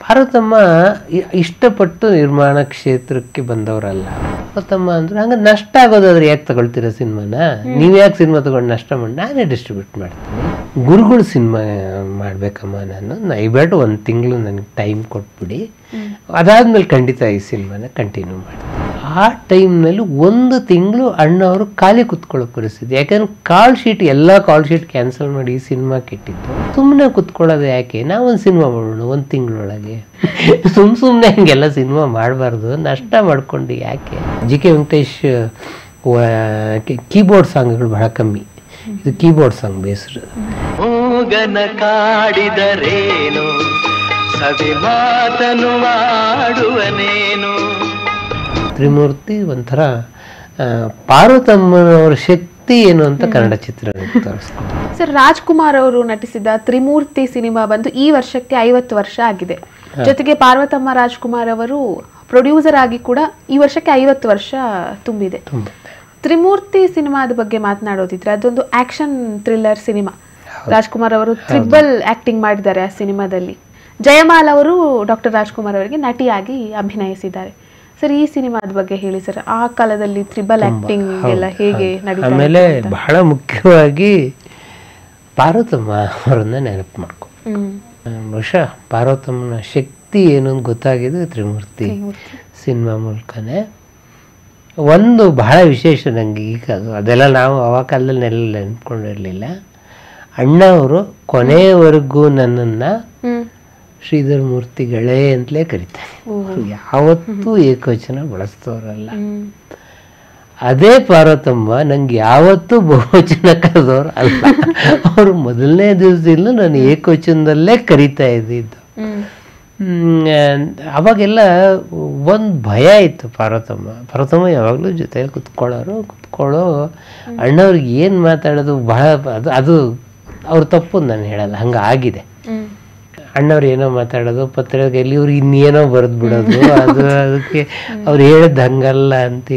ಪಾರ್ವತಮ್ಮ ಇಷ್ಟಪಟ್ಟು ನಿರ್ಮಾಣ ಕ್ಷೇತ್ರಕ್ಕೆ ಬಂದವರಲ್ಲ. ಪಾರ್ವತಮ್ಮ ಅಂದ್ರೆ ಹಂಗೆ ನಷ್ಟ ಆಗೋದಾದ್ರೆ ಯಾಕೆ ತಗೊಳ್ತೀರಾ ಸಿನಿಮಾನ? ನೀವು ಯಾಕೆ ಸಿನಿಮಾ ತಗೊಂಡು ನಷ್ಟ ಮಾಡಿ? ನಾನೇ ಡಿಸ್ಟ್ರಿಬ್ಯೂಟ್ ಮಾಡ್ತೀನಿ. ಗುರುಗಳು ಸಿನಿಮಾ ಮಾಡ್ಬೇಕಮ್ಮ, ನಾನು ದಯವಿಟ್ಟು 1 ತಿಂಗಳು ನನಗೆ ಟೈಮ್ ಕೊಟ್ಬಿಡಿ, ಅದಾದ್ಮೇಲೆ ಖಂಡಿತ ಈ ಸಿನಿಮಾನ ಕಂಟಿನ್ಯೂ ಮಾಡ್ತೀನಿ. ಆ ಟೈಮ್ನಲ್ಲಿ 1 ತಿಂಗಳು ಅಣ್ಣವರು ಖಾಲಿ ಕುತ್ಕೊಳ್ಳೋ ಪರಿಸ್ಥಿತಿ. ಯಾಕಂದ್ರೆ ಎಲ್ಲ ಕಾಲ್ ಶೀಟ್ ಕ್ಯಾನ್ಸಲ್ ಮಾಡಿ ಈ ಸಿನಿಮಾಕ್ಕೆ ಇಟ್ಟಿದ್ದು. ಸುಮ್ಮನೆ ಕುತ್ಕೊಳ್ಳೋದು ಯಾಕೆ? ನಾವೊಂದು ಸಿನಿಮಾ ಮಾಡೋಣ 1 ತಿಂಗಳೊಳಗೆ. ಸುಮ್ಮನೆ ಹಂಗೆಲ್ಲ ಸಿನಿಮಾ ಮಾಡಬಾರ್ದು, ನಷ್ಟ ಮಾಡ್ಕೊಂಡು ಯಾಕೆ? ಜಿ ಕೆ ವೆಂಕಟೇಶ್ ಕೀಬೋರ್ಡ್ ಸಾಂಗ್ಗಳು ಬಹಳ ಕಮ್ಮಿ, ಇದು ಕೀಬೋರ್ಡ್ ಸಾಂಗ್ ಬೇಸ್ಡ್. ಕಾಡಿದರೇನು ಸವಿ ಮಾತನು ಮಾಡುವನೇನು. ತ್ರಿಮೂರ್ತಿ ಒಂಥರ ಪಾರ್ವತಮ್ಮನವರ ಶಕ್ತಿ ಏನು ಅಂತ ಕನ್ನಡ ಚಿತ್ರ ತೋರಿಸ್ಕೊಂಡು. ಸರ್, ರಾಜ್ಕುಮಾರ್ ಅವರು ನಟಿಸಿದ ತ್ರಿಮೂರ್ತಿ ಸಿನಿಮಾ ಬಂದು ಈ ವರ್ಷಕ್ಕೆ 50 ವರ್ಷ ಆಗಿದೆ. ಜೊತೆಗೆ ಪಾರ್ವತಮ್ಮ ರಾಜ್ಕುಮಾರ್ ಅವರು ಪ್ರೊಡ್ಯೂಸರ್ ಆಗಿ ಕೂಡ ಈ ವರ್ಷಕ್ಕೆ 50 ವರ್ಷ ತುಂಬಿದೆ. ತ್ರಿಮೂರ್ತಿ ಸಿನಿಮಾದ ಬಗ್ಗೆ ಮಾತನಾಡೋದಿದ್ರೆ, ಅದೊಂದು ಆಕ್ಷನ್ ಥ್ರಿಲ್ಲರ್ ಸಿನಿಮಾ. ರಾಜ್ಕುಮಾರ್ ಅವರು ಟ್ರಿಬಲ್ ಆಕ್ಟಿಂಗ್ ಮಾಡಿದ್ದಾರೆ ಆ ಸಿನಿಮಾದಲ್ಲಿ. ಜಯಮಾಲ್ ಅವರು ಡಾಕ್ಟರ್ ರಾಜ್ಕುಮಾರ್ ಅವರಿಗೆ ನಟಿಯಾಗಿ ಅಭಿನಯಿಸಿದ್ದಾರೆ. ಸರ್, ಈ ಸಿನಿಮಾದ ಬಗ್ಗೆ ಹೇಳಿ ಸರ್. ಆ ಕಾಲದಲ್ಲಿ ಟ್ರಿಬಲ್ ಆಕ್ಟಿಂಗ್ ಎಲ್ಲ ಹೇಗೆ ನಡೀತಾ? ಆಮೇಲೆ ಬಹಳ ಮುಖ್ಯವಾಗಿ ಪಾರ್ವತಮ್ಮ ಅವರನ್ನ ನೆನಪು ಮಾಡ್ಕೊ. ಬಹುಶಃ ಪಾರ್ವತಮ್ಮನ ಶಕ್ತಿ ಏನು ಅಂತ ಗೊತ್ತಾಗಿದೆ ತ್ರಿಮೂರ್ತಿ ಸಿನಿಮಾ ಮೂಲಕನೇ. ಒಂದು ಬಹಳ ವಿಶೇಷ ನನಗೆ ಈಗ ಅದೆಲ್ಲ ನಾವು ಆ ಕಾಲದಲ್ಲಿ ನೆನ್ಕೊಂಡಿರಲಿಲ್ಲ. ಅಣ್ಣವರು ಕೊನೆಯವರೆಗೂ ನನ್ನನ್ನು ಶ್ರೀಧರ್ ಮೂರ್ತಿಗಳೇ ಅಂತಲೇ ಕರೀತಾರೆ. ಯಾವತ್ತೂ ಏಕವಚನ ಬಳಸ್ತವ್ರಲ್ಲ. ಅದೇ ಪಾರ್ವತಮ್ಮ ನಂಗೆ ಯಾವತ್ತೂ ಬಹುವಚನ ಕರೆದವ್ರು ಅಲ್ಲ. ಅವರು ಮೊದಲನೇ ದಿವಸದಿಂದ ನಾನು ಏಕವಚನದಲ್ಲೇ ಕರಿತಾ ಇದ್ದಿದ್ದು. ಅವಾಗೆಲ್ಲ ಒಂದು ಭಯ ಇತ್ತು. ಪಾರ್ವತಮ್ಮ ಯಾವಾಗಲೂ ಜೊತೆಯಲ್ಲಿ ಕುತ್ಕೊಳ್ಳೋ ಅಣ್ಣವ್ರಿಗೆ ಏನು ಮಾತಾಡೋದು ಬಹಳ ಅದು ಅವ್ರ ತಪ್ಪು ನಾನು ಹೇಳಲ್ಲ, ಹಂಗೆ ಆಗಿದೆ. ಅಣ್ಣವ್ರು ಏನೋ ಮಾತಾಡೋದು ಪತ್ರಿಕೆಯಲ್ಲಿ ಇವ್ರು ಇನ್ನೇನೋ ಬರೆದು ಬಿಡೋದು, ಅದಕ್ಕೆ ಅವ್ರು ಹೇಳಿದ್ದು ಹಂಗಲ್ಲ ಅಂತ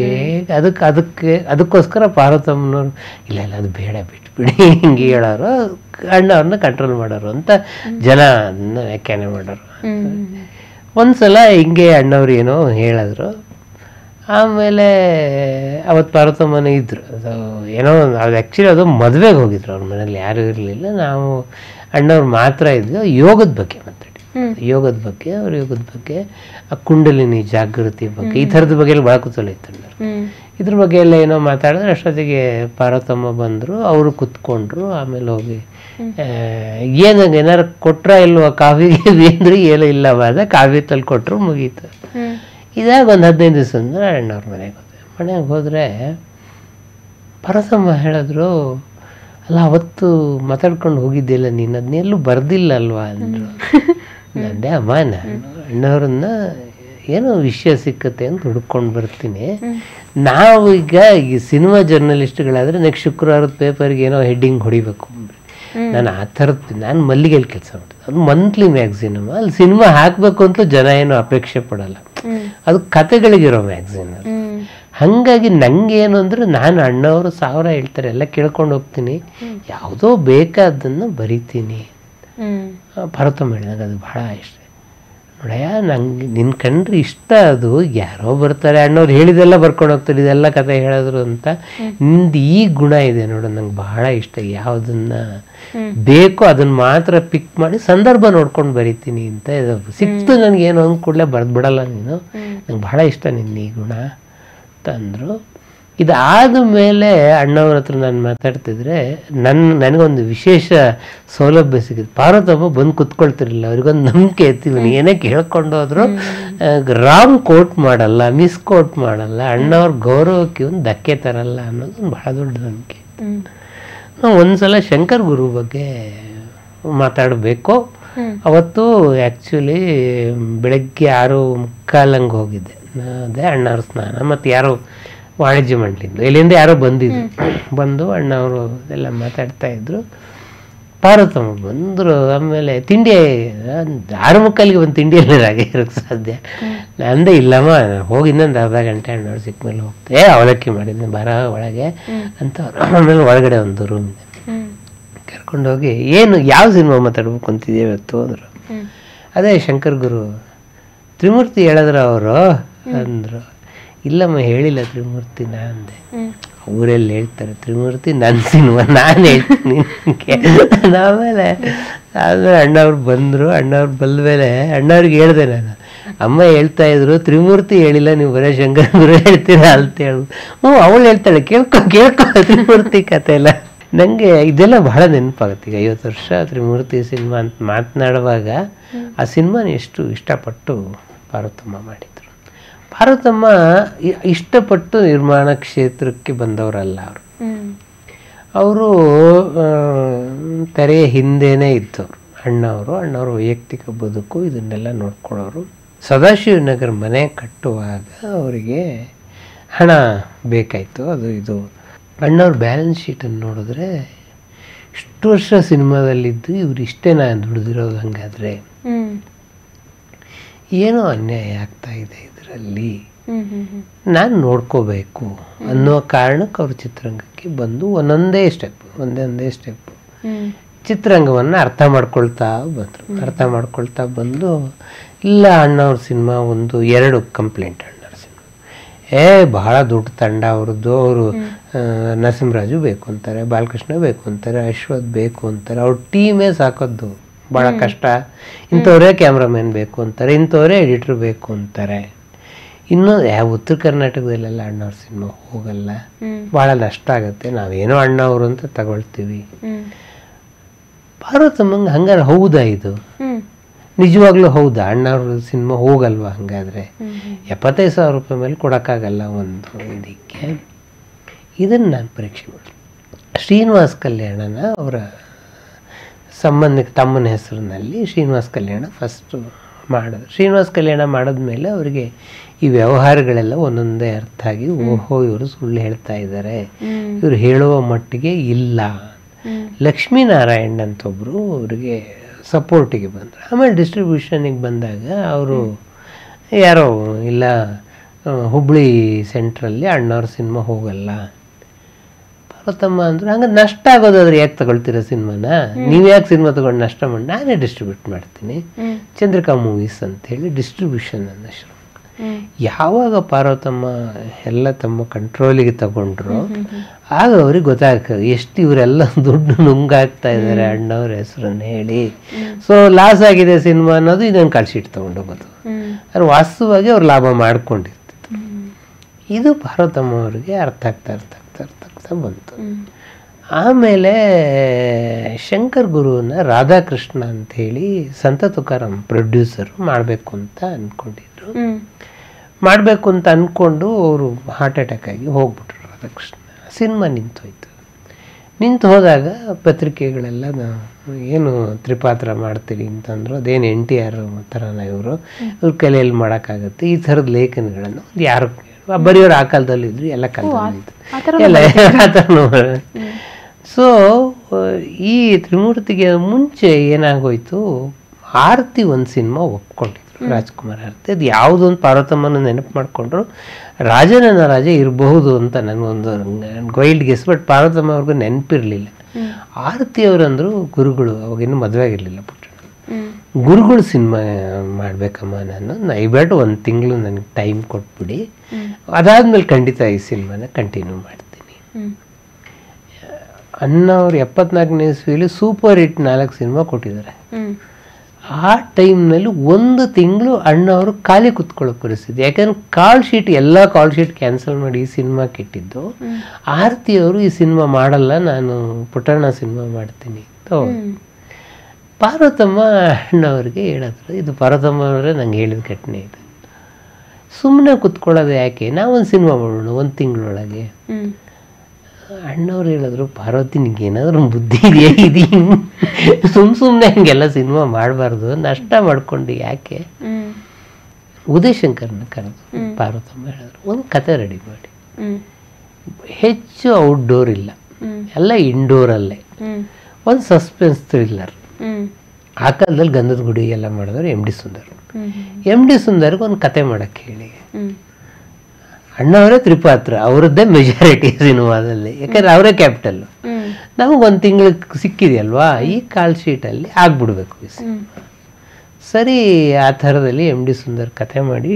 ಅದಕ್ಕೋಸ್ಕರ ಪಾರ್ವತಮ್ಮನವ್ರು ಇಲ್ಲ ಅದು ಬೇಡ ಬಿಟ್ಬಿಡಿ ಹಿಂಗೆ ಹೇಳೋರು, ಅಣ್ಣವ್ರನ್ನ ಕಂಟ್ರೋಲ್ ಮಾಡೋರು ಅಂತ ಜನ ಅದನ್ನ ವ್ಯಾಖ್ಯಾನ ಮಾಡೋರು. ಒಂದ್ಸಲ ಹಿಂಗೆ ಅಣ್ಣವ್ರು ಏನೋ ಹೇಳಿದ್ರು. ಆಮೇಲೆ ಅವತ್ತು ಪಾರ್ವತಮ್ಮನ ಇದ್ರು. ಅದು ಏನೋ ಅದು ಆ್ಯಕ್ಚುಲಿ ಅದು ಮದುವೆಗೆ ಹೋಗಿದ್ರು, ಅವ್ರ ಮನೇಲಿ ಯಾರೂ ಇರಲಿಲ್ಲ. ನಾವು ಅಣ್ಣವ್ರು ಮಾತ್ರ ಇದ್ವಿ. ಯೋಗದ ಬಗ್ಗೆ ಮಾತಾಡಿ, ಯೋಗದ ಬಗ್ಗೆ ಆ ಕುಂಡಲಿನಿ ಜಾಗೃತಿ ಬಗ್ಗೆ ಈ ಥರದ ಬಗ್ಗೆ ಎಲ್ಲ ಭಾಳ ಕುತೂಹಲ ಇತ್ತು ಅಣ್ಣವ್ರು. ಇದ್ರ ಬಗ್ಗೆ ಎಲ್ಲ ಏನೋ ಮಾತಾಡಿದ್ರೆ ಅಷ್ಟೊತ್ತಿಗೆ ಪಾರ್ವತಮ್ಮ ಬಂದರು, ಅವರು ಕುತ್ಕೊಂಡ್ರು. ಆಮೇಲೆ ಹೋಗಿ ಏನಾರು ಕೊಟ್ರ ಇಲ್ವ ಕಾಫಿಗೆ ಅಂದ್ರೆ ಏನೂ ಇಲ್ಲವಾದ ಕಾಫಿ ತಲ್ಲಿ ಕೊಟ್ಟರು, ಮುಗೀತು. ಇದಾಗ ಒಂದು 15 ದಿವಸ ಅಂದ್ರೆ ಅಣ್ಣವ್ರ ಮನೆಗೆ ಹೋದರೆ ಪಾರ್ವತಮ್ಮ ಹೇಳಿದ್ರು, ಅಲ್ಲ ಅವತ್ತು ಮಾತಾಡ್ಕೊಂಡು ಹೋಗಿದ್ದಿಲ್ಲ ನೀನು, ಅದನ್ನೆಲ್ಲೂ ಬರ್ದಿಲ್ಲ ಅಲ್ವಾ ಅಂದರು. ನಂದೆ ಅಮ್ಮ ನಾನು ಅಣ್ಣವ್ರನ್ನ ಏನೋ ವಿಷಯ ಸಿಕ್ಕತ್ತೆ ಅಂತ ಹುಡ್ಕೊಂಡು ಬರ್ತೀನಿ. ನಾವು ಈಗ ಈ ಸಿನಿಮಾ ಜರ್ನಲಿಸ್ಟ್ಗಳಾದರೆ ನೆಕ್ಸ್ಟ್ ಶುಕ್ರವಾರದ ಪೇಪರ್ಗೆ ಏನೋ ಹೆಡ್ಡಿಂಗ್ ಹೊಡಿಬೇಕು. ನಾನು ಆ ಥರದ್ದು ನಾನು ಮಲ್ಲಿಗೆಯಲ್ಲಿ ಕೆಲಸ ಮಾಡ್ತೀನಿ. ಅದು ಮಂತ್ಲಿ ಮ್ಯಾಗ್ಝಿನ್, ಅಲ್ಲಿ ಸಿನಿಮಾ ಹಾಕಬೇಕು ಅಂತ ಜನ ಏನೋ ಅಪೇಕ್ಷೆ ಪಡಲ್ಲ, ಅದು ಕತೆಗಳಿಗಿರೋ ಮ್ಯಾಗ್ಝಿನ್ ಅದು. ಹಾಗಾಗಿ ನನಗೇನು ಅಂದರೆ ನಾನು ಅಣ್ಣವರು 1000 ಹೇಳ್ತಾರೆ ಎಲ್ಲ ಕೇಳ್ಕೊಂಡು ಹೋಗ್ತೀನಿ, ಯಾವುದೋ ಬೇಕಾದನ್ನು ಬರಿತೀನಿ. ಪಾರ್ವತಮ್ಮ ಹೇಳಿದಾಗ ಅದು ಭಾಳ ಇಷ್ಟ. ನೋಡಯ್ಯ ನಂಗೆ ನಿನ್ನ ಕಂಡ್ರೆ ಇಷ್ಟ, ಅದು ಯಾರೋ ಬರ್ತಾರೆ ಅಣ್ಣವ್ರು ಹೇಳಿದೆಲ್ಲ ಬರ್ಕೊಂಡು ಹೋಗ್ತಾರೆ, ಇದೆಲ್ಲ ಕತೆ ಹೇಳಿದ್ರು ಅಂತ. ನಿಂದು ಈ ಗುಣ ಇದೆ ನೋಡು, ನಂಗೆ ಬಹಳ ಇಷ್ಟ. ಯಾವುದನ್ನ ಬೇಕೋ ಅದನ್ನ ಮಾತ್ರ ಪಿಕ್ ಮಾಡಿ ಸಂದರ್ಭ ನೋಡ್ಕೊಂಡು ಬರಿತೀನಿ ಅಂತ. ಇದು ಸಿಕ್ತು ನನಗೇನು ಅಂದ ಕೂಡಲೇ ಬರೆದು ಬಿಡಲ್ಲ ನೀನು, ನಂಗೆ ಬಹಳ ಇಷ್ಟ ನಿನ್ನ ಈ ಗುಣ ಅಂತಂದರು. ಇದಾದ ಮೇಲೆ ಅಣ್ಣವ್ರ ಹತ್ರ ನಾನು ಮಾತಾಡ್ತಿದ್ರೆ ನನಗೊಂದು ವಿಶೇಷ ಸೌಲಭ್ಯ ಸಿಗುತ್ತೆ. ಪಾರ್ವತಮ್ಮ ಬಂದು ಕುತ್ಕೊಳ್ತಿರಲಿಲ್ಲ, ಅವ್ರಿಗೊಂದು ನಂಬಿಕೆ ಇರ್ತೀವಿ, ಏನೇ ಕೇಳ್ಕೊಂಡು ಹೋದ್ರು ರಾಂಗ್ ಕೋಟ್ ಮಾಡಲ್ಲ, ಮಿಸ್ ಕೋಟ್ ಮಾಡಲ್ಲ, ಅಣ್ಣವ್ರ ಗೌರವಕ್ಕೆ ಒಂದು ಧಕ್ಕೆ ತರಲ್ಲ ಅನ್ನೋದು ಒಂದು ಭಾಳ ದೊಡ್ಡ ನಂಬಿಕೆ. ನಾವು ಒಂದ್ಸಲ ಶಂಕರ್ ಗುರು ಬಗ್ಗೆ ಮಾತಾಡಬೇಕು. ಅವತ್ತು ಆ್ಯಕ್ಚುಲಿ ಬೆಳಗ್ಗೆ 6:45 ಹೋಗಿದ್ದೆ. ಅದೇ ಅಣ್ಣವ್ರ ಸ್ನಾನ ಮತ್ತು ಯಾರೋ ವಾಣಿಜ್ಯ ಮಂಡಳಿಂದ ಇಲ್ಲಿಂದ ಯಾರೋ ಬಂದು ಅಣ್ಣವರು ಎಲ್ಲ ಮಾತಾಡ್ತಾ ಇದ್ರು. ಪಾರ್ವತಮ್ಮ ಬಂದರು. ಆಮೇಲೆ ತಿಂಡಿ 6:45 ಒಂದು ತಿಂಡಿಯಲ್ಲಿ ರಾಗೆ ಇರೋಕ್ಕೆ ಸಾಧ್ಯ? ನಂದೇ ಇಲ್ಲಮ್ಮ ಹೋಗಿ ಇನ್ನೊಂದು ಅರ್ಧ ಗಂಟೆ ಅಣ್ಣವ್ರು ಸಿಕ್ಕ ಮೇಲೆ ಹೋಗ್ತೇ ಅವಲಕ್ಕಿ ಮಾಡಿದ್ದೆ ಬರ ಒಳಗೆ ಅಂತ. ಆಮೇಲೆ ಒಳಗಡೆ ಒಂದು ರೂಮ್ ಇದೆ, ಕರ್ಕೊಂಡೋಗಿ ಏನು ಯಾವ ಸಿನಿಮಾ ಮಾತಾಡ್ಬೇಕು ಅಂತಿದ್ದೆ ಇವತ್ತು ಅಂದರು. ಅದೇ ಶಂಕರ್ ಗುರು ತ್ರಿಮೂರ್ತಿ ಹೇಳಿದ್ರು ಅವರು ಅಂದರು. ಇಲ್ಲಮ್ಮ ಹೇಳಿಲ್ಲ ತ್ರಿಮೂರ್ತಿನ ಅಂದೆ. ಅವರೆಲ್ಲಿ ಹೇಳ್ತಾರೆ ತ್ರಿಮೂರ್ತಿ ನನ್ನ ಸಿನಿಮಾ ನಾನು ಹೇಳ್ತೀನಿ ಆಮೇಲೆ ಅಣ್ಣವ್ರು ಬಂದರು. ಅಣ್ಣವ್ರು ಬಂದ ಮೇಲೆ ಅಣ್ಣವ್ರಿಗೆ ಹೇಳಿದೆ ನಾನು, ಅಮ್ಮ ಹೇಳ್ತಾ ಇದ್ರು ತ್ರಿಮೂರ್ತಿ ಹೇಳಿಲ್ಲ, ನೀವು ಬರೀ ಶಂಕರ್ ಗುರು ಹೇಳ್ತೀರಾ ಅಂತ ಹೇಳು. ಅವಳು ಹೇಳ್ತಾಳೆ ಕೇಳ್ಕೊ ತ್ರಿಮೂರ್ತಿ ಕತೆ ಎಲ್ಲ. ನನಗೆ ಇದೆಲ್ಲ ಬಹಳ ನೆನಪಾಗುತ್ತೆ. ಈಗ 50 ವರ್ಷ ತ್ರಿಮೂರ್ತಿ ಸಿನಿಮಾ ಅಂತ ಮಾತನಾಡುವಾಗ ಆ ಸಿನಿಮಾನ ಎಷ್ಟು ಇಷ್ಟಪಟ್ಟು ಪಾರ್ವತಮ್ಮ ಮಾಡಿದರು. ಪಾರ್ವತಮ್ಮ ಇಷ್ಟಪಟ್ಟು ನಿರ್ಮಾಣ ಕ್ಷೇತ್ರಕ್ಕೆ ಬಂದವರಲ್ಲ ಅವರು ತೆರೆಯ ಹಿಂದೆನೇ ಇದ್ದವರು. ಅಣ್ಣವ್ರ ವೈಯಕ್ತಿಕ ಬದುಕು ಇದನ್ನೆಲ್ಲ ನೋಡ್ಕೊಳ್ಳೋರು. ಸದಾಶಿವನಗರ ಮನೆ ಕಟ್ಟುವಾಗ ಅವರಿಗೆ ಹಣ ಬೇಕಾಯಿತು. ಅದು ಇದು ಅಣ್ಣವ್ರ ಬ್ಯಾಲೆನ್ಸ್ ಶೀಟನ್ನು ನೋಡಿದ್ರೆ ಇಷ್ಟು ವರ್ಷ ಸಿನಿಮಾದಲ್ಲಿದ್ದು ಇವ್ರು ಇಷ್ಟೇ ನಾನು ದುಡಿದಿರೋದು, ಹಂಗಾದರೆ ಏನೋ ಅನ್ಯಾಯ ಆಗ್ತಾ ಇದೆ ಇದರಲ್ಲಿ, ನಾನು ನೋಡ್ಕೋಬೇಕು ಅನ್ನೋ ಕಾರಣಕ್ಕೆ ಅವ್ರ ಚಿತ್ರರಂಗಕ್ಕೆ ಬಂದು ಒಂದೊಂದೇ ಸ್ಟೆಪ್ ಚಿತ್ರರಂಗವನ್ನು ಅರ್ಥ ಮಾಡ್ಕೊಳ್ತಾ ಬಂದು ಇಲ್ಲ ಅಣ್ಣವ್ರ ಸಿನಿಮಾ 1-2 ಕಂಪ್ಲೇಂಟ್. ಅಣ್ಣವ್ರ ಸಿನಿಮಾ ಬಹಳ ದೊಡ್ಡ ತಂಡ ಅವ್ರದ್ದು. ಅವರು ನರಸಿಂಹರಾಜು ಬೇಕು ಅಂತಾರೆ, ಬಾಲಕೃಷ್ಣ ಬೇಕು ಅಂತಾರೆ, ಅಶ್ವಥ್ ಬೇಕು ಅಂತಾರೆ. ಅವ್ರ ಟೀಮೇ ಸಾಕೋದು ಭಾಳ ಕಷ್ಟ. ಇಂಥವರೇ ಕ್ಯಾಮ್ರಾಮನ್ ಬೇಕು ಅಂತಾರೆ, ಇಂಥವರೇ ಎಡಿಟ್ರ್ ಬೇಕು ಅಂತಾರೆ. ಇನ್ನು ಉತ್ತರ ಕರ್ನಾಟಕದಲ್ಲೆಲ್ಲ ಅಣ್ಣವ್ರ ಸಿನಿಮಾ ಹೋಗಲ್ಲ, ಭಾಳ ನಷ್ಟ ಆಗುತ್ತೆ, ನಾವೇನೋ ಅಣ್ಣವರು ಅಂತ ತಗೊಳ್ತೀವಿ. ಪಾರ್ವತಮ್ಮಂಗೆ ಹಂಗಾರೆ ಹೌದಾ ಇದು? ನಿಜವಾಗ್ಲೂ ಹೌದಾ ಅಣ್ಣವ್ರ ಸಿನಿಮಾ ಹೋಗಲ್ವಾ? ಹಂಗಾದ್ರೆ 75,000 ರೂಪಾಯಿ ಮೇಲೆ ಕೊಡೋಕ್ಕಾಗಲ್ಲ ಒಂದು ಇದಕ್ಕೆ. ಇದನ್ನು ನಾನು ಪರೀಕ್ಷೆ ಮಾಡಿ ಶ್ರೀನಿವಾಸ್ ಕಲ್ಯಾಣನ ಅವರ ಸಂಬಂಧಕ್ಕೆ ತಮ್ಮನ ಹೆಸರಿನಲ್ಲಿ ಶ್ರೀನಿವಾಸ್ ಕಲ್ಯಾಣ ಫಸ್ಟು ಮಾಡಿದ್ರು. ಶ್ರೀನಿವಾಸ್ ಕಲ್ಯಾಣ ಮಾಡಿದ್ಮೇಲೆ ಅವರಿಗೆ ಈ ವ್ಯವಹಾರಗಳೆಲ್ಲ ಒಂದೊಂದೇ ಅರ್ಥ ಆಗಿ, ಓಹೋ ಇವರು ಸುಳ್ಳು ಹೇಳ್ತಾ ಇದ್ದಾರೆ, ಇವರು ಹೇಳುವ ಮಟ್ಟಿಗೆ ಇಲ್ಲ. ಲಕ್ಷ್ಮೀನಾರಾಯಣ್ ಅಂತ ಒಬ್ಬರು ಅವ್ರಿಗೆ ಸಪೋರ್ಟಿಗೆ ಬಂದರು. ಆಮೇಲೆ ಡಿಸ್ಟ್ರಿಬ್ಯೂಷನಿಗೆ ಬಂದಾಗ ಅವರು ಯಾರೋ ಇಲ್ಲ ಹುಬ್ಳಿ ಸೆಂಟ್ರಲ್ಲಿ ಅಣ್ಣವ್ರ ಸಿನಿಮಾ ಹೋಗಲ್ಲ. ಪಾರ್ವತಮ್ಮ ಅಂದರು ಹಂಗೆ ನಷ್ಟ ಆಗೋದಾದ್ರೆ ಯಾಕೆ ತಗೊಳ್ತೀರ ಸಿನಿಮಾನ? ನೀವು ಯಾಕೆ ಸಿನಿಮಾ ತೊಗೊಂಡು ನಷ್ಟ ಮಾಡಿ? ನಾನೇ ಡಿಸ್ಟ್ರಿಬ್ಯೂಟ್ ಮಾಡ್ತೀನಿ, ಚಂದ್ರಿಕಾ ಮೂವೀಸ್ ಅಂತೇಳಿ ಡಿಸ್ಟ್ರಿಬ್ಯೂಷನ್ ಅನ್ನ ಶುರು. ಯಾವಾಗ ಪಾರ್ವತಮ್ಮ ಎಲ್ಲ ತಮ್ಮ ಕಂಟ್ರೋಲಿಗೆ ತಗೊಂಡ್ರು ಆಗ ಅವ್ರಿಗೆ ಗೊತ್ತಾಗ್ತದೆ ಎಷ್ಟು ಇವರೆಲ್ಲ ದುಡ್ಡು ನುಂಗಾಗ್ತಾ ಇದ್ದಾರೆ ಅಣ್ಣವ್ರ ಹೆಸರನ್ನು ಹೇಳಿ. ಸೊ ಲಾಸ್ ಆಗಿದೆ ಸಿನಿಮಾ ಅನ್ನೋದು ಇದನ್ನು ಕಾಲ್ಶೀಟ್ ತೊಗೊಂಡೋಗೋದು. ಅದು ವಾಸ್ತವವಾಗಿ ಅವ್ರು ಲಾಭ ಮಾಡ್ಕೊಂಡಿರ್ತಿತ್ತು. ಇದು ಪಾರ್ವತಮ್ಮ ಅವ್ರಿಗೆ ಅರ್ಥ ಆಗ್ತಾ ಬಂತು. ಆಮೇಲೆ ಶಂಕರ್ ಗುರುನ ರಾಧಾಕೃಷ್ಣ ಅಂಥೇಳಿ ಸಂತ ತುಕಾರಾಮ್ ಪ್ರೊಡ್ಯೂಸರು ಮಾಡಬೇಕು ಅಂತ ಅಂದ್ಕೊಂಡಿದ್ರು. ಮಾಡಬೇಕು ಅಂತ ಅಂದ್ಕೊಂಡು ಅವರು ಹಾರ್ಟ್ ಅಟ್ಯಾಕ್ ಆಗಿ ಹೋಗ್ಬಿಟ್ರು ರಾಧಾಕೃಷ್ಣ. ಸಿನಿಮಾ ನಿಂತೋಯ್ತು. ನಿಂತು ಹೋದಾಗ ಪತ್ರಿಕೆಗಳೆಲ್ಲ ಏನು ತ್ರಿಪಾತ್ರ ಮಾಡ್ತೀರಿ ಅಂತಂದ್ರು. ಅದೇನು NTR ಥರನ ಇವ್ರ ಕಲೆಯಲ್ಲಿ ಮಾಡೋಕ್ಕಾಗತ್ತೆ ಈ ಥರದ ಲೇಖನಗಳನ್ನು ಯಾರು ಬರೆಯೋರು ಆ ಕಾಲದಲ್ಲಿ ಇದ್ರು, ಎಲ್ಲ ಕಾಲದಲ್ಲಿ ಎಲ್ಲ ಆ ಥರನೂ. ಸೊ ಈ ತ್ರಿಮೂರ್ತಿಗೆ ಮುಂಚೆ ಏನಾಗೋಯ್ತು, ಆರತಿ ಒಂದು ಸಿನಿಮಾ ಒಪ್ಕೊಂಡಿದ್ರು, ರಾಜ್ಕುಮಾರ್ ಆರತಿ. ಅದು ಯಾವುದೊಂದು ಪಾರ್ವತಮ್ಮನ ನೆನಪು ಮಾಡಿಕೊಂಡ್ರು ರಾಜನ ರಾಜ ಇರಬಹುದು ಅಂತ ನನಗೊಂದು ವೈಲ್ಡ್ ಗೆಸ್. ಬಟ್ ಪಾರ್ವತಮ್ಮ ಅವ್ರಿಗೂ ನೆನಪಿರಲಿಲ್ಲ. ಆರತಿ ಅವರಂದ್ರು ಗುರುಗಳು, ಅವಾಗಿನ್ನೂ ಮದುವೆ ಆಗಿರಲಿಲ್ಲ ಪುಟ್ಟಣ. ಗುರುಗಳು ಸಿನಿಮಾ ಮಾಡಬೇಕಮ್ಮ, ನಾನು ದಯವಿಟ್ಟು 1 ತಿಂಗಳು ನನಗೆ ಟೈಮ್ ಕೊಟ್ಬಿಡಿ, ಅದಾದ್ಮೇಲೆ ಖಂಡಿತ ಈ ಸಿನಿಮಾನ ಕಂಟಿನ್ಯೂ ಮಾಡ್ತೀನಿ. ಅಣ್ಣವ್ರು 74ನೇ ಇಸ್ವಿಯಲ್ಲಿ ಸೂಪರ್ ಹಿಟ್ 4 ಸಿನಿಮಾ ಕೊಟ್ಟಿದ್ದಾರೆ. ಆ ಟೈಮ್ನಲ್ಲಿ 1 ತಿಂಗಳು ಅಣ್ಣವರು ಖಾಲಿ ಕುತ್ಕೊಳ್ಳೋ ಪರಿಸ್ಥಿತಿ. ಯಾಕಂದ್ರೆ ಎಲ್ಲ ಕಾಲ್ ಶೀಟ್ ಕ್ಯಾನ್ಸಲ್ ಮಾಡಿ ಈ ಸಿನಿಮಾಕ್ಕೆ ಇಟ್ಟಿದ್ದು. ಆರತಿಯವರು ಈ ಸಿನಿಮಾ ಮಾಡಲ್ಲ, ನಾನು ಪುಟ್ಟಣ್ಣ ಸಿನಿಮಾ ಮಾಡ್ತೀನಿ ಅಂತ. ಪಾರ್ವತಮ್ಮ ಅಣ್ಣವ್ರಿಗೆ ಹೇಳಿದ್ರು, ಇದು ಪಾರ್ವತಮ್ಮ ಅವರೇ ನಂಗೆ ಹೇಳಿದ ಘಟನೆ ಇದು. ಸುಮ್ಮನೆ ಕುತ್ಕೊಳ್ಳೋದು ಯಾಕೆ, ನಾವೊಂದು ಸಿನಿಮಾ ಮಾಡೋಣ 1 ತಿಂಗಳೊಳಗೆ. ಅಣ್ಣವ್ರು ಹೇಳಿದ್ರು, ಪಾರ್ವತಿ ನಿಂಗೆ ಏನಾದರೂ ಬುದ್ಧಿ ಇದೆಯಾ, ಇದು ಸುಮ್ಮನೆ ಹಿಂಗೆಲ್ಲ ಸಿನಿಮಾ ಮಾಡಬಾರ್ದು, ನಷ್ಟ ಮಾಡ್ಕೊಂಡು ಯಾಕೆ. ಉದಯಶಂಕರ್ನ ಕರೆದು ಪಾರ್ವತಮ್ಮ ಹೇಳಿದ್ರು, ಒಂದು ಕತೆ ರೆಡಿ ಮಾಡಿ, ಹೆಚ್ಚು ಔಟ್ಡೋರ್ ಇಲ್ಲ, ಎಲ್ಲ ಇಂಡೋರಲ್ಲೇ, ಒಂದು ಸಸ್ಪೆನ್ಸ್ ಥ್ರಿಲ್ಲರ್. ಆ ಕಾಲದಲ್ಲಿ ಗಂಧದ ಗುಡಿ ಎಲ್ಲ ಮಾಡಿದ್ರು ಎಮ್ ಡಿ ಸುಂದರ್ಗೆ ಒಂದು ಕತೆ ಮಾಡಕ್ಕೆ ಹೇಳಿ. ಅಣ್ಣವರೇ ತ್ರಿಪಾತ್ರ, ಅವರದ್ದೇ ಮೆಜಾರಿಟಿ ಸಿನಿಮಾದಲ್ಲಿ, ಯಾಕಂದ್ರೆ ಅವರೇ ಕ್ಯಾಪಿಟಲ್. ನಮಗೆ 1 ತಿಂಗಳಿಗೆ ಸಿಕ್ಕಿದೆಯಲ್ವಾ, ಈ ಕಾಲ್ ಶೀಟಲ್ಲಿ ಆಗ್ಬಿಡ್ಬೇಕು ಈ ಸಿನಿಮಾ. ಸರಿ ಆ ಥರದಲ್ಲಿ ಎಮ್ ಡಿ ಸುಂದರ್ ಕಥೆ ಮಾಡಿ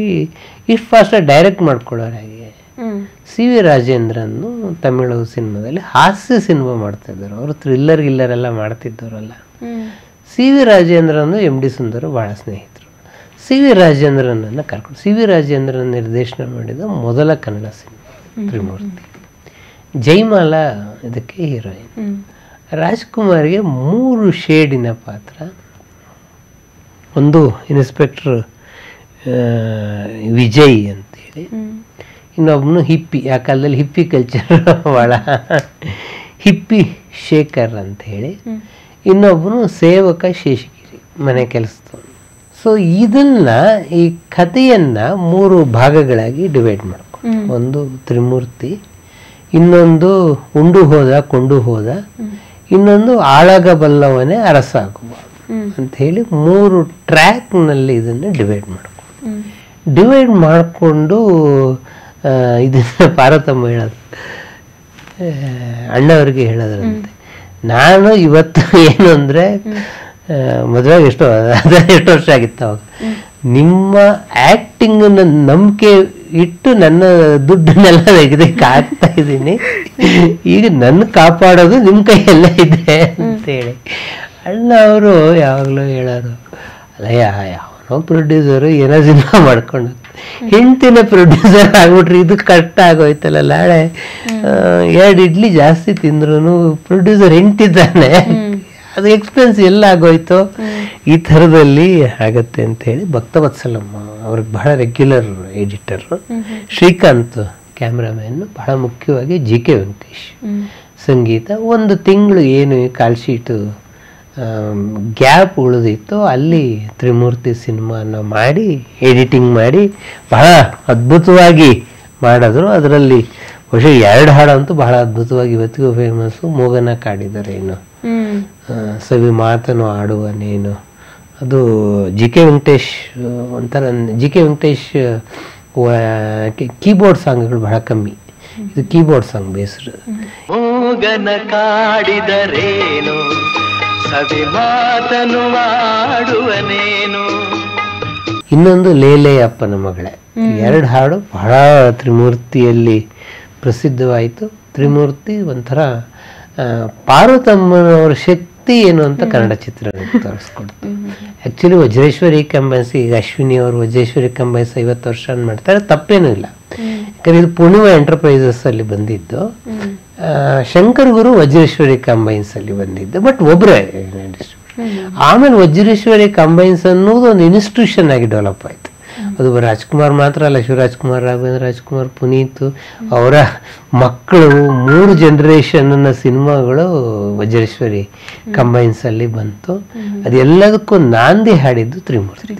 ಇಷ್ಟು ಫಾಸ್ಟಾಗಿ ಡೈರೆಕ್ಟ್ ಮಾಡ್ಕೊಳ್ಳೋರು ಹಾಗೆ. ಸಿ ವಿ ರಾಜೇಂದ್ರನ್ನು ತಮಿಳು ಸಿನಿಮಾದಲ್ಲಿ ಹಾಸ್ಯ ಸಿನಿಮಾ ಮಾಡ್ತಾಯಿದ್ರು. ಅವರು ಥ್ರಿಲ್ಲರ್ ಗಿಲ್ಲರೆಲ್ಲ ಮಾಡ್ತಿದ್ದವರಲ್ಲ. ಸಿ ವಿ ರಾಜೇಂದ್ರನು ಎಮ್ ಡಿ ಸುಂದರ್ ಭಾಳ ಸ್ನೇಹಿತರು. ಸಿ ವಿ ರಾಜೇಂದ್ರನನ್ನು ಕರ್ಕೊಂಡು, ಸಿ ವಿ ರಾಜೇಂದ್ರನ್ ನಿರ್ದೇಶನ ಮಾಡಿದ ಮೊದಲ ಕನ್ನಡ ಸಿನಿಮಾ ತ್ರಿಮೂರ್ತಿ. ಜೈಮಾಲಾ ಇದಕ್ಕೆ ಹೀರೋಯಿನ್. ರಾಜ್ಕುಮಾರ್ಗೆ 3 ಶೇಡಿನ ಪಾತ್ರ. ಒಂದು ಇನ್ಸ್ಪೆಕ್ಟರ್ ವಿಜಯ್ ಅಂತೇಳಿ, ಇನ್ನೊಬ್ಬನು ಹಿಪ್ಪಿ, ಆ ಕಾಲದಲ್ಲಿ ಹಿಪ್ಪಿ ಕಲ್ಚರ್ ಭಾಳ, ಹಿಪ್ಪಿ ಶೇಖರ್ ಅಂತ ಹೇಳಿ, ಇನ್ನೊಬ್ಬನು ಸೇವಕ ಶೇಷಗಿರಿ, ಮನೆ ಕೆಲಸದವನು. ಸೊ ಇದನ್ನು, ಈ ಕಥೆಯನ್ನು 3 ಭಾಗಗಳಾಗಿ ಡಿವೈಡ್ ಮಾಡ್ಕೊಂಡು, ಒಂದು ತ್ರಿಮೂರ್ತಿ, ಇನ್ನೊಂದು ಉಂಡು ಹೋದ ಕೊಂಡು ಹೋದ, ಇನ್ನೊಂದು ಆಳಗಬಲ್ಲವನೇ ಅರಸಾಗುವ ಅಂಥೇಳಿ 3 ಟ್ರ್ಯಾಕ್ನಲ್ಲಿ ಇದನ್ನು ಡಿವೈಡ್ ಮಾಡಿಕೊಂಡು ಇದನ್ನು ಪಾರ್ವತಮ್ಮ ಹೇಳೋದು, ಅಣ್ಣವ್ರಿಗೆ ಹೇಳೋದ್ರಂತೆ. ನಾನು ಇವತ್ತು ಏನು ಅಂದರೆ, ಮದುವೆಗೆ ಎಷ್ಟು ವರ್ಷ ಆಗಿತ್ತು ಅವಾಗ, ನಿಮ್ಮ ಆ್ಯಕ್ಟಿಂಗನ್ನು ನಂಬಿಕೆ ಇಟ್ಟು ನನ್ನ ದುಡ್ಡನ್ನೆಲ್ಲ ತೆಗೆದಕ್ಕೆ ಆಗ್ತಾ ಇದ್ದೀನಿ, ಈಗ ನನ್ನ ಕಾಪಾಡೋದು ನಿಮ್ಮ ಕೈಯೆಲ್ಲ ಇದೆ ಅಂತೇಳಿ. ಅಣ್ಣ ಅವರು ಯಾವಾಗಲೂ ಹೇಳೋರು, ಅಲ್ಲ ಯಾವನೋ ಪ್ರೊಡ್ಯೂಸರು ಏನೋ ಸಿನಿಮಾ ಮಾಡ್ಕೊಂಡು ಹೆಂಡ್ತಿನ ಪ್ರೊಡ್ಯೂಸರ್ ಆಗ್ಬಿಟ್ರಿ, ಇದು ಕಷ್ಟ ಆಗೋಯ್ತಲ್ಲ. ನಾಳೆ 2 ಇಡ್ಲಿ ಜಾಸ್ತಿ ತಿಂದ್ರು ಪ್ರೊಡ್ಯೂಸರ್ ಹೆಂಡ್ತಿದ್ದಾನೆ, ಅದು ಎಕ್ಸ್ಪೆನ್ಸ್ ಎಲ್ಲ ಆಗೋಯ್ತು, ಈ ಥರದಲ್ಲಿ ಆಗತ್ತೆ ಅಂಥೇಳಿ ಭಕ್ತವತ್ಸಲಮ್ಮ ಅವ್ರಿಗೆ ಬಹಳ ರೆಗ್ಯುಲರ್ ಎಡಿಟರು, ಶ್ರೀಕಾಂತ್ ಕ್ಯಾಮ್ರಾಮ್ಯಾನು, ಬಹಳ ಮುಖ್ಯವಾಗಿ ಜಿ ಕೆ ವೆಂಕಟೇಶ್ ಸಂಗೀತ. 1 ತಿಂಗಳು ಏನು ಕಾಲ್ ಶೀಟು ಗ್ಯಾಪ್ ಉಳಿದಿತ್ತು, ಅಲ್ಲಿ ತ್ರಿಮೂರ್ತಿ ಸಿನಿಮಾನ ಮಾಡಿ ಎಡಿಟಿಂಗ್ ಮಾಡಿ ಬಹಳ ಅದ್ಭುತವಾಗಿ ಮಾಡಿದ್ರು. ಅದರಲ್ಲಿ ಬಹುಶಃ 2 ಹಾಡಂತೂ ಬಹಳ ಅದ್ಭುತವಾಗಿ ಇವತ್ತಿಗೂ ಫೇಮಸ್ಸು. ಮೋಗನ ಕಾಡಿದರೆ ಏನು, ಸವಿ ಮಾತನು ಆಡುವನೇನು, ಅದು ಜಿ ಕೆ ವೆಂಕಟೇಶ್ ಒಂಥರ. ಜಿ ಕೆ ವೆಂಕಟೇಶ್ ಕೀಬೋರ್ಡ್ ಸಾಂಗ್ಗಳು ಬಹಳ ಕಮ್ಮಿ, ಇದು ಕೀಬೋರ್ಡ್ ಸಾಂಗ್ ಬೇಸ್ಡ್. ಮೋಗನ ಕಾಡಿದರೇನು, ಸವಿ ಮಾತನು ಆಡುವನೇನು, ಇನ್ನೊಂದು ಲೇಲೆ ಅಪ್ಪನ ಮಗಳೇ. 2 ಹಾಡು ಬಹಳ ತ್ರಿಮೂರ್ತಿಯಲ್ಲಿ ಪ್ರಸಿದ್ಧವಾಯಿತು. ತ್ರಿಮೂರ್ತಿ ಒಂಥರ ಪಾರ್ವತಮ್ಮನವರ ಶಕ್ತಿ ಏನು ಅಂತ ಕನ್ನಡ ಚಿತ್ರರಂಗ ತೋರಿಸ್ಕೊಡ್ತು. ಆ್ಯಕ್ಚುಲಿ ವಜ್ರೇಶ್ವರಿ ಕಂಬೈನ್ಸ್, ಈಗ ಅಶ್ವಿನಿ ಅವರು ವಜ್ರೇಶ್ವರಿ ಕಂಬೈನ್ಸ್ 50 ವರ್ಷ ಮಾಡ್ತಾರೆ, ತಪ್ಪೇನೂ ಇಲ್ಲ. ಯಾಕಂದರೆ ಇದು ಪೂರ್ಣಿಮಾ ಎಂಟರ್ಪ್ರೈಸಸ್ಸಲ್ಲಿ ಬಂದಿದ್ದು, ಶಂಕರ್ ಗುರು ವಜ್ರೇಶ್ವರಿ ಕಂಬೈನ್ಸಲ್ಲಿ ಬಂದಿದ್ದು, ಬಟ್ ಒಬ್ಬರೇ ಡಿಸ್ಟ್ರಿಬ್ಯೂಷನ್. ಆಮೇಲೆ ವಜ್ರೇಶ್ವರಿ ಕಂಬೈನ್ಸ್ ಅನ್ನೋದು ಒಂದು ಇನ್ಸ್ಟಿಟ್ಯೂಷನ್ ಆಗಿ ಡೆವಲಪ್ ಆಯಿತು. ಅದು ರಾಜ್ಕುಮಾರ್ ಮಾತ್ರ ಅಲ್ಲ, ಶಿವರಾಜ್ಕುಮಾರ್, ರಾಘವೇಂದ್ರ ರಾಜ್ಕುಮಾರ್, ಪುನೀತ್, ಅವರ ಮಕ್ಕಳು 3 ಜನರೇಷನ್ನ ಸಿನಿಮಾಗಳು ವಜ್ರೇಶ್ವರಿ ಕಂಬೈನ್ಸಲ್ಲಿ ಬಂತು. ಅದೆಲ್ಲದಕ್ಕೂ ನಾಂದಿ ಹಾಡಿದ್ದು ತ್ರಿಮೂರ್ತಿ.